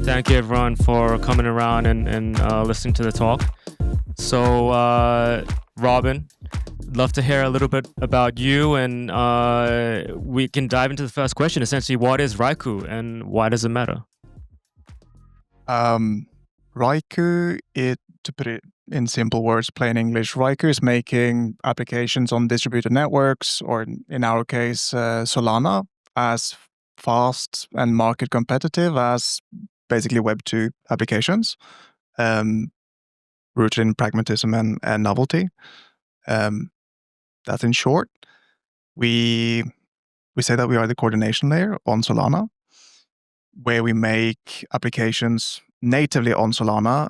Thank you, everyone, for coming around and listening to the talk. So, Robin, love to hear a little bit about you, and we can dive into the first question. Essentially, what is Raiku, and why does it matter? Raiku, to put it in simple words, plain English, Raiku is making applications on distributed networks, or in our case, Solana, as fast and market competitive as basically Web 2 applications, rooted in pragmatism and novelty. That's in short. We say that we are the coordination layer on Solana, where we make applications natively on Solana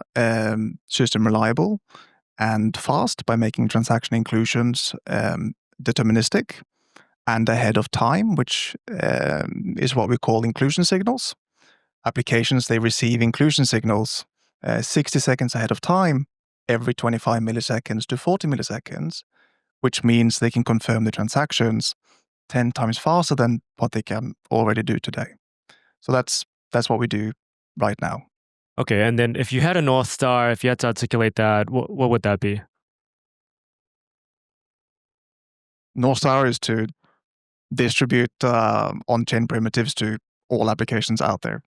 system reliable and fast by making transaction inclusions deterministic and ahead of time, which is what we call inclusion signals. Applications, they receive inclusion signals 60 seconds ahead of time, every 25 milliseconds to 40 milliseconds, which means they can confirm the transactions 10 times faster than what they can already do today. So that's what we do right now. Okay, and then if you had a North Star, if you had to articulate that, what would that be? North Star is to distribute on-chain primitives to all applications out there.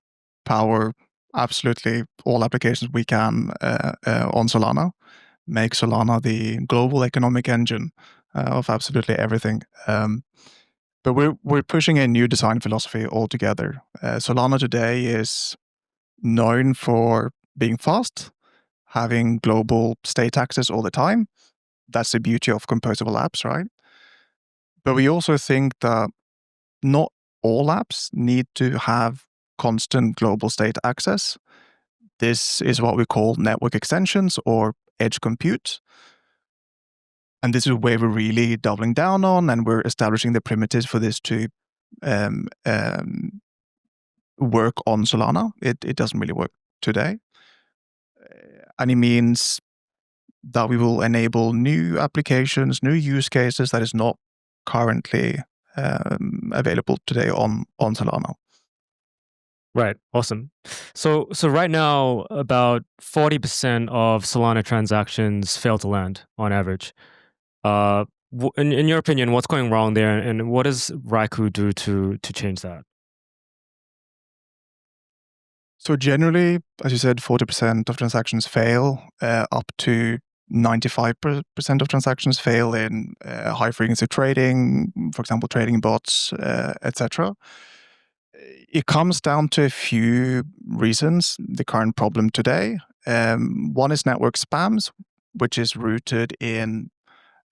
Power absolutely all applications we can on Solana. Make Solana the global economic engine of absolutely everything. But we're pushing a new design philosophy altogether. Solana today is known for being fast, having global state access all the time. That's the beauty of composable apps, right? But we also think that not all apps need to have constant global state access. This is what we call network extensions or edge compute. And this is where we're really doubling down on, and we're establishing the primitives for this to work on Solana. It doesn't really work today. And it means that we will enable new applications, new use cases that is not currently available today on Solana. Right. Awesome. So right now, about 40% of Solana transactions fail to land on average. In your opinion, what's going wrong there, and what does Raiku do to change that? So generally, as you said, 40% of transactions fail, up to 95% of transactions fail in high frequency trading, for example, trading bots, etc. It comes down to a few reasons, the current problem today. One is network spams, which is rooted in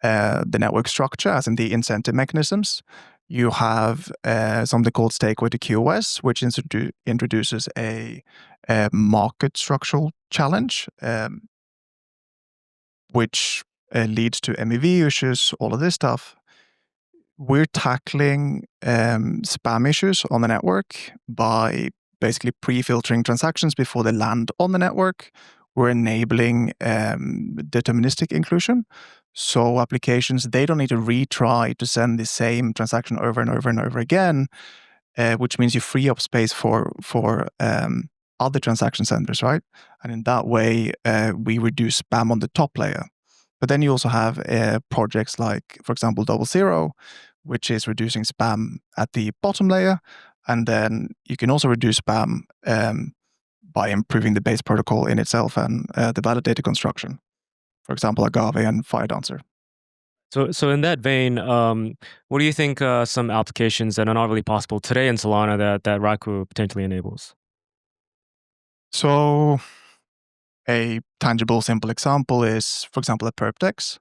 the network structure, as in the incentive mechanisms. You have something called stake-weighted QoS, which introduces a market structural challenge, which leads to MEV issues, all of this stuff. We're tackling spam issues on the network by basically pre-filtering transactions before they land on the network. We're enabling deterministic inclusion. So applications, they don't need to retry to send the same transaction over and over and over again, which means you free up space for other transaction senders, right? And in that way, we reduce spam on the top layer. But then you also have projects like, for example, 00, which is reducing spam at the bottom layer. And then you can also reduce spam by improving the base protocol in itself and the validator construction. For example, Agave and FireDancer. So in that vein, what do you think some applications that are not really possible today in Solana that Raiku potentially enables? So a tangible, simple example is, for example, a perp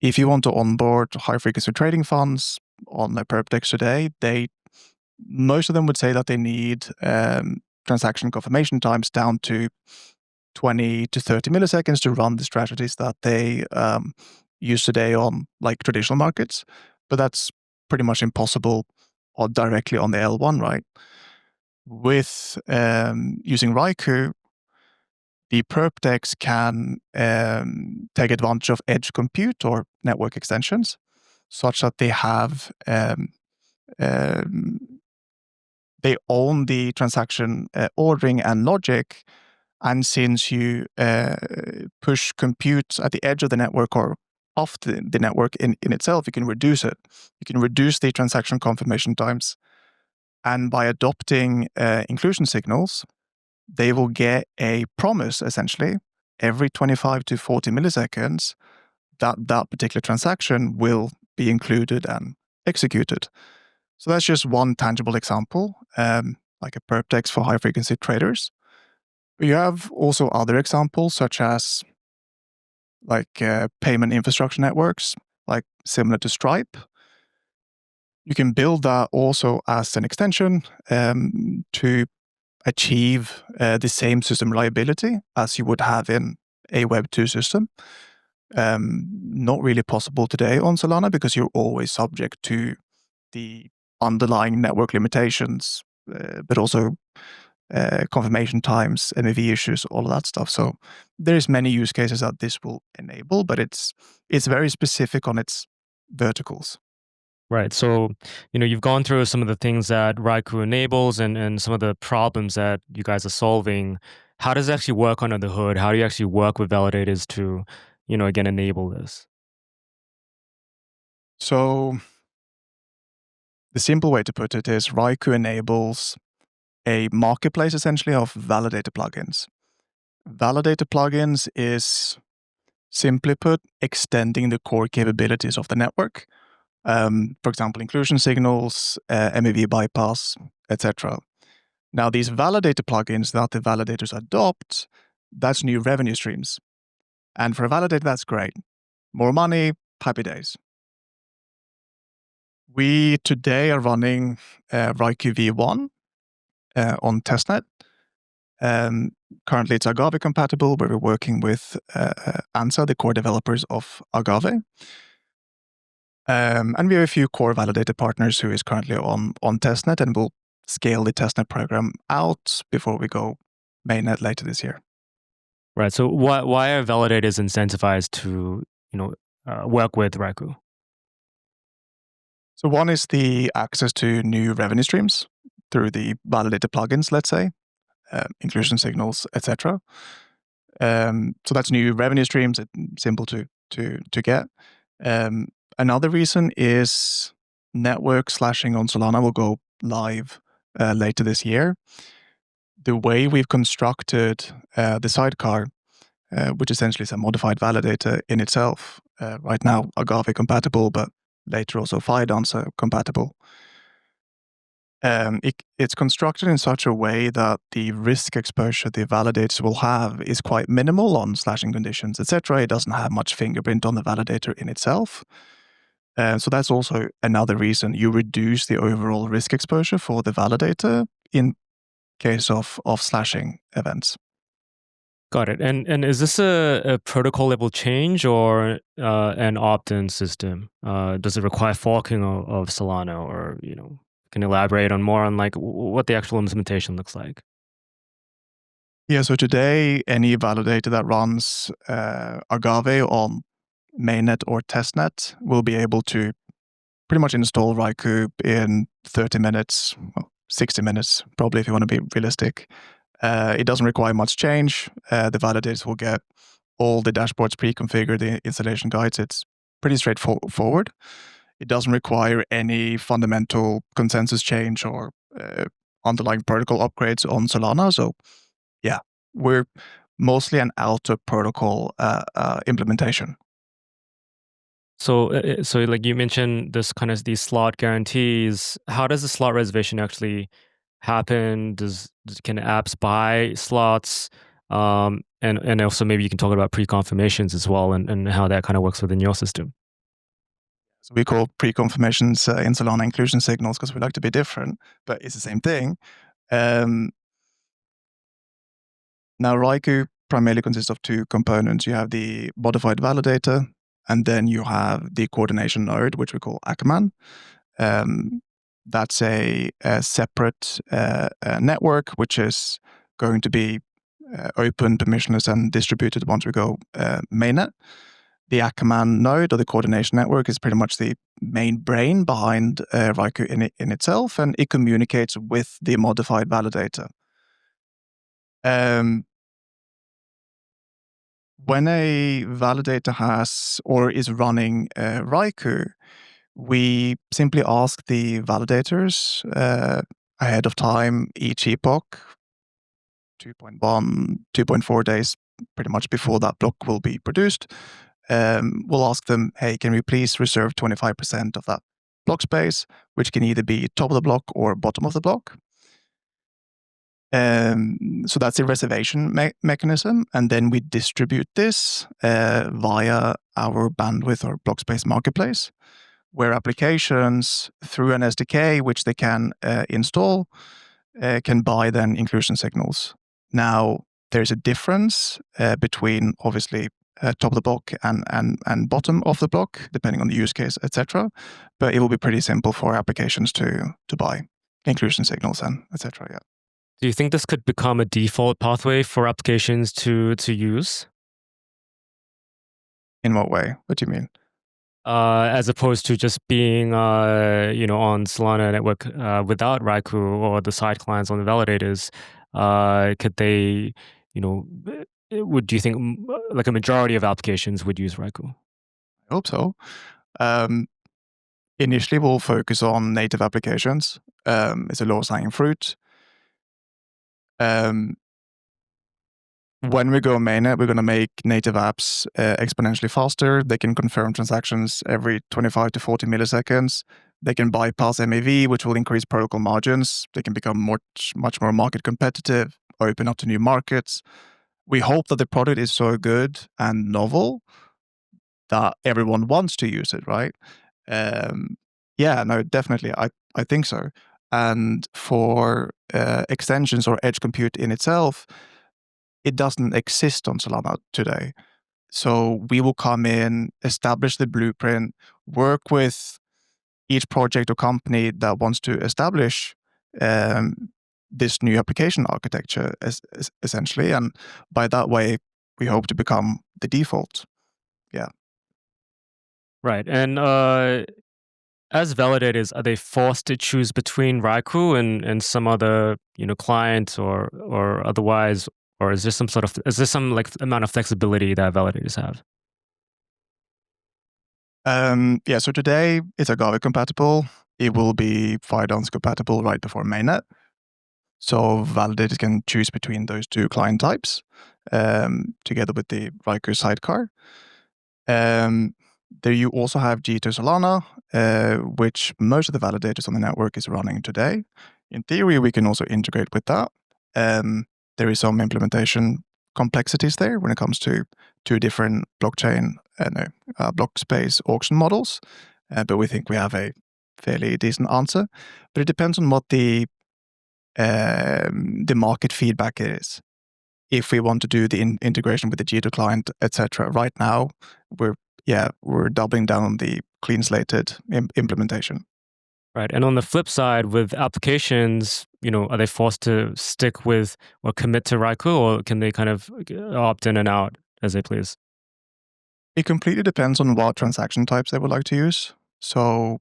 if you want to onboard high-frequency trading funds on a perp today, most of them would say that they need transaction confirmation times down to 20 to 30 milliseconds to run the strategies that they use today on like traditional markets. But that's pretty much impossible or directly on the L1, right? With using Raiku, the perp can take advantage of edge compute or network extensions such that they have they own the transaction ordering and logic. And since you push compute at the edge of the network or off the network in itself, you can reduce it. You can reduce the transaction confirmation times. And by adopting inclusion signals, they will get a promise, essentially, every 25 to 40 milliseconds that that particular transaction will be included and executed. So that's just one tangible example, like a perp text for high-frequency traders. But you have also other examples, such as like payment infrastructure networks, like similar to Stripe. You can build that also as an extension to achieve the same system reliability as you would have in a Web 2 system. Not really possible today on Solana because you're always subject to the underlying network limitations, but also confirmation times, MEV issues, all of that stuff. So there's many use cases that this will enable, but it's very specific on its verticals. Right. So, you've gone through some of the things that Raiku enables and some of the problems that you guys are solving. How does it actually work under the hood? How do you actually work with validators to, again, enable this? So the simple way to put it is Raiku enables a marketplace essentially of validator plugins. Validator plugins is, simply put, extending the core capabilities of the network. For example, inclusion signals, MEV bypass, etc. Now, these validator plugins that the validators adopt, that's new revenue streams. And for a validator, that's great. More money, happy days. We today are running Raiku V1 on testnet. Currently, it's Agave compatible, where we're working with ANSA, the core developers of Agave. And we have a few core validator partners who is currently on testnet, and we'll scale the testnet program out before we go mainnet later this year. Right. So why are validators incentivized to, work with Raiku? So one is the access to new revenue streams through the validator plugins, let's say, inclusion signals, etc. So that's new revenue streams, simple to get. Another reason is network slashing on Solana will go live later this year. The way we've constructed the sidecar, which essentially is a modified validator in itself, right now Agave compatible, but later also Firedancer compatible. It's constructed in such a way that the risk exposure the validators will have is quite minimal on slashing conditions, etc. It doesn't have much fingerprint on the validator in itself. So that's also another reason you reduce the overall risk exposure for the validator in case of slashing events. Got it. And is this a protocol level change or an opt-in system? Does it require forking of Solana, or can you elaborate on more on like what the actual implementation looks like? Yeah, so today any validator that runs Agave on mainnet or testnet will be able to pretty much install Raiku in 30 minutes, well, 60 minutes, probably, if you want to be realistic. It doesn't require much change. The validators will get all the dashboards pre-configured, the installation guides. It's pretty straightforward. It doesn't require any fundamental consensus change or underlying protocol upgrades on Solana. So yeah, we're mostly an out-of-protocol implementation. So like you mentioned, this kind of these slot guarantees. How does the slot reservation actually happen? Can apps buy slots? And also maybe you can talk about pre-confirmations as well, and how that kind of works within your system. So we call pre-confirmations in Solana inclusion signals because we like to be different, but it's the same thing. Now, Raiku primarily consists of two components. You have the modified validator, and then you have the coordination node, which we call Ackerman. That's a separate network, which is going to be open, permissionless, and distributed once we go mainnet. the Ackermann node or the coordination network is pretty much the main brain behind Raiku in itself, and it communicates with the modified validator. When a validator has or is running Raiku, we simply ask the validators ahead of time each epoch, 2.1, 2.4 days pretty much before that block will be produced. We'll ask them, hey, can we please reserve 25% of that block space, which can either be top of the block or bottom of the block. So that's a reservation mechanism, and then we distribute this via our bandwidth or block space marketplace, where applications through an SDK, which they can install, can buy then inclusion signals. Now, there's a difference between obviously top of the block and bottom of the block, depending on the use case, etc. But it will be pretty simple for applications to buy inclusion signals and etc. Yeah. Do you think this could become a default pathway for applications to use? In what way? What do you mean? As opposed to just being, on Solana network without Raiku or the side clients on the validators, could they, would you think like a majority of applications would use Raiku? I hope so. Initially, we'll focus on native applications. It's a lowest hanging fruit. When we go mainnet, we're going to make native apps exponentially faster. They can confirm transactions every 25 to 40 milliseconds. They can bypass MEV, which will increase protocol margins. They can become much more market competitive, open up to new markets. We hope that the product is so good and novel that everyone wants to use it, right? Yeah, no, definitely. I think so. And for extensions or edge compute in itself, it doesn't exist on Solana today. So we will come in, establish the blueprint, work with each project or company that wants to establish this new application architecture, essentially. And by that way, we hope to become the default. Yeah. Right. And as validators, are they forced to choose between Raiku and some other, client or otherwise, or is there some like amount of flexibility that validators have? Yeah, so today it's Agave compatible. It will be Firedance compatible right before mainnet. So validators can choose between those two client types together with the Raiku sidecar. There you also have G2 Solana, which most of the validators on the network is running today. In theory, we can also integrate with that. There is some implementation complexities there when it comes to two different blockchain block space auction models, but we think we have a fairly decent answer. But it depends on what the market feedback is. If we want to do the integration with the G2 client, etc. Right now, we're doubling down on the clean slated implementation. Right. And on the flip side, with applications, are they forced to stick with or commit to Raiku, or can they kind of opt in and out as they please? It completely depends on what transaction types they would like to use. So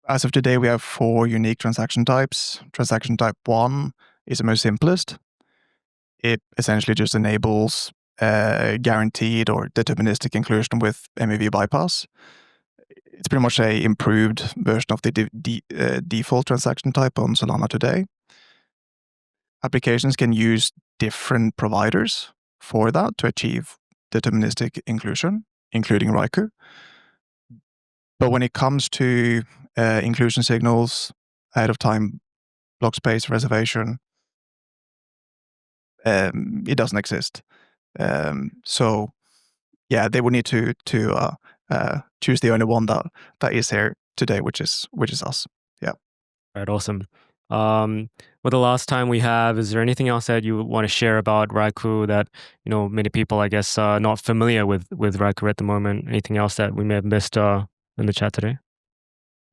as of today, we have 4 unique transaction types. Transaction type 1 is the most simplest. It essentially just enables guaranteed or deterministic inclusion with MEV bypass. It's pretty much a improved version of the default transaction type on Solana today. Applications can use different providers for that to achieve deterministic inclusion, including Raiku. But when it comes to inclusion signals, ahead of time, block space reservation, it doesn't exist. So yeah, they would need to choose the only one that is here today, which is us. Yeah. Right. Awesome. With the last time we have, is there anything else that you want to share about Raiku that many people, I guess, are not familiar with Raiku at the moment? Anything else that we may have missed in the chat today?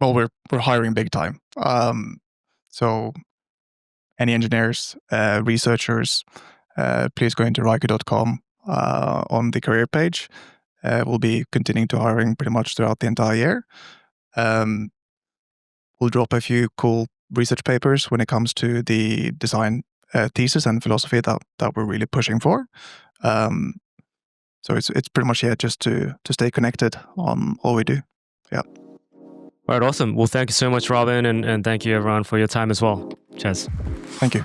Well, we're hiring big time. So any engineers, researchers, please go into raiku.com on the career page. We'll be continuing to hiring pretty much throughout the entire year. We'll drop a few cool research papers when it comes to the design thesis and philosophy that we're really pushing for. So it's pretty much here just to stay connected on all we do. Yeah. All right, awesome. Well, thank you so much, Robin, and thank you everyone for your time as well. Cheers. Thank you.